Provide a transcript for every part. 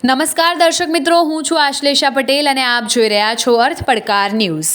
નમસ્કાર દર્શક મિત્રો, હું છું આશ્લેષા પટેલ અને આપ જોઈ રહ્યા છો અર્થ પડકાર ન્યૂઝ।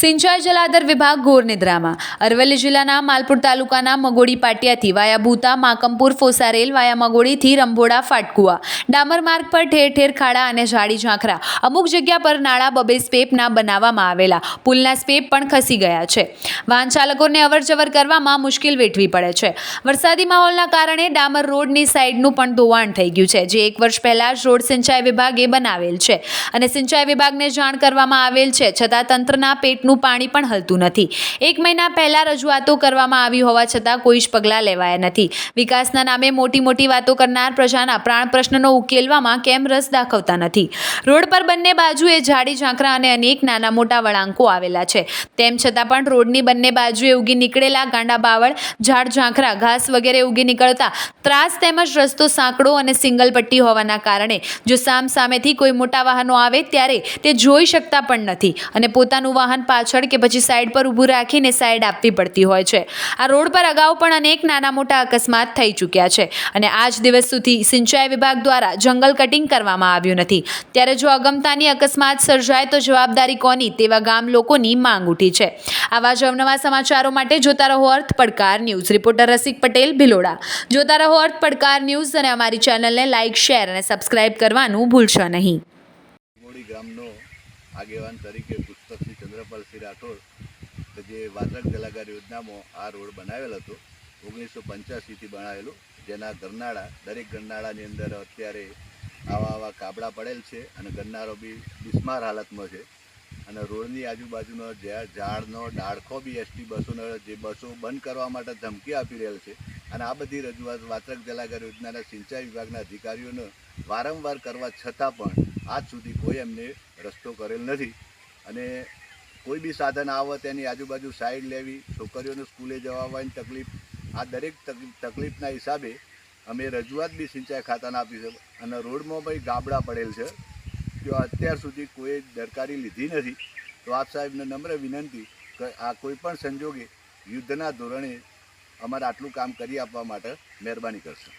સિંચાઈ જલાધર વિભાગ ઘોર નિદ્રામાં। અરવલ્લી જિલ્લાના માલપુર તાલુકાના મગોડી પાટિયાથી વાયા ભૂતા માકમપુર ફોસારેલ વાયા મગોડીથી રંભોડા ફાટકુવા ડામર માર્ગ પર ઠેર ઠેર ખાડા અને ઝાડી ઝાંખરા, અમુક જગ્યા પર નાળા બબે સ્પેપના બનાવવામાં આવેલા પુલના સ્પેપ પણ ખસી ગયા છે। વાહન ચાલકોને અવરજવર કરવામાં મુશ્કેલ વેઠવી પડે છે। વરસાદી માહોલના કારણે ડામર રોડની સાઈડનું પણ ધોવાણ થઈ ગયું છે, જે એક વર્ષ પહેલા જ રોડ સિંચાઈ વિભાગે બનાવેલ છે અને સિંચાઈ વિભાગને જાણ કરવામાં આવેલ છે, છતાં તંત્રના પેટનું પાણી પણ હલતું નથી। 1 મહિના પહેલા રજૂઆતો કરવામાં આવી હોવા છતાં કોઈ જ પગલાં લેવાયા નથી। વિકાસના નામે મોટી મોટી વાતો કરનાર પ્રજાના પ્રાણ પ્રશ્નનો ઉકેલવામાં કેમ રસ દાખવતા નથી। રોડ પર બંને બાજુએ ઝાડી ઝાંખરા અને અનેક નાના મોટા વળાંકો આવેલા છે, તેમ છતાં પણ રોડની બંને બાજુએ ઉગી નીકળેલા ગાંડા બાવળ, ઝાડ ઝાંખરા, ઘાસ વગેરે ઉગી નીકળતા ત્રાસ તેમજ રસ્તો સાંકડો અને સિંગલ પટ્ટી હોવાના કારણે જો સામસામેથી કોઈ મોટા વાહનો આવે ત્યારે તે જોઈ શકતા પણ નથી અને પોતાનું વાહન પાછળ કે પછી સાઈડ પર ઊભું રાખીને સાઈડ આપવી પડતી હોય છે। આ રોડ પર અગાઉ પણ અનેક નાના મોટા અકસ્માત થઈ ચૂક્યા છે અને આજ દિવસ સુધી સિંચાઈ વિભાગ દ્વારા જંગલ કટિંગ કરવામાં આવ્યું નથી। ત્યારે જો અગમતાની અકસ્માત સર્જાય તો જવાબદારી કોની, તેવા ગામ લોકોની માંગ ઉઠી છે। આવા જ અવનવા સમાચારો માટે જોતા રહો અર્થ પડકાર ન્યૂઝ। રિપોર્ટર રસિક પટેલ, ભિલોડા। જોતા રહો અર્થ પડકાર ન્યૂઝ અને અમારી ચેનલને લાઇક, શેર અને સબસ્ક્રાઇબ કરવાનું ભૂલશો નહીં। મોડી ગામનો આગેવાન તરીકે પુષ્પકસિંહ ચંદ્રપાલસિંહ રાઠોડ કે જે વાત્રક જલાગાર યોજનામાં આ રોડ બનાવેલ હતો 1985થી બનાવેલો, જેના ગરનાળા દરેક ગરનાળાની અંદર અત્યારે આવા કાબડા પડેલ છે અને ગરનાળો બી બિસ્માર હાલતમાં છે અને રોડની આજુબાજુનો ઝાડનો ડાળખો બી એસટી બસોનો જે બસો બંધ કરવા માટે ધમકી આપી રહેલ છે અને આ બધી રજૂઆત વાત્રક જલાગાર યોજનાના સિંચાઈ વિભાગના અધિકારીઓને વારંવાર કરવા છતાં પણ આજ સુધી કોઈ એમને રસ્તો કરેલ નથી અને કોઈ બી સાધન આવે તેની આજુબાજુ સાઈડ લેવી, છોકરીઓને સ્કૂલે જવા આવવાની તકલીફ, આ દરેક તકલીફના હિસાબે અમે રજૂઆત બી સિંચાઈ ખાતાને આપી છે અને રોડમાં ભાઈ ગાબડા પડેલ છે, તો અત્યાર સુધી કોઈ દરકારી લીધી નથી। તો આપ સાહેબને નમ્ર વિનંતી કે આ કોઈ પણ સંજોગે યુદ્ધના ધોરણે અમારે આટલું કામ કરી આપવા માટે મહેરબાની કરશો।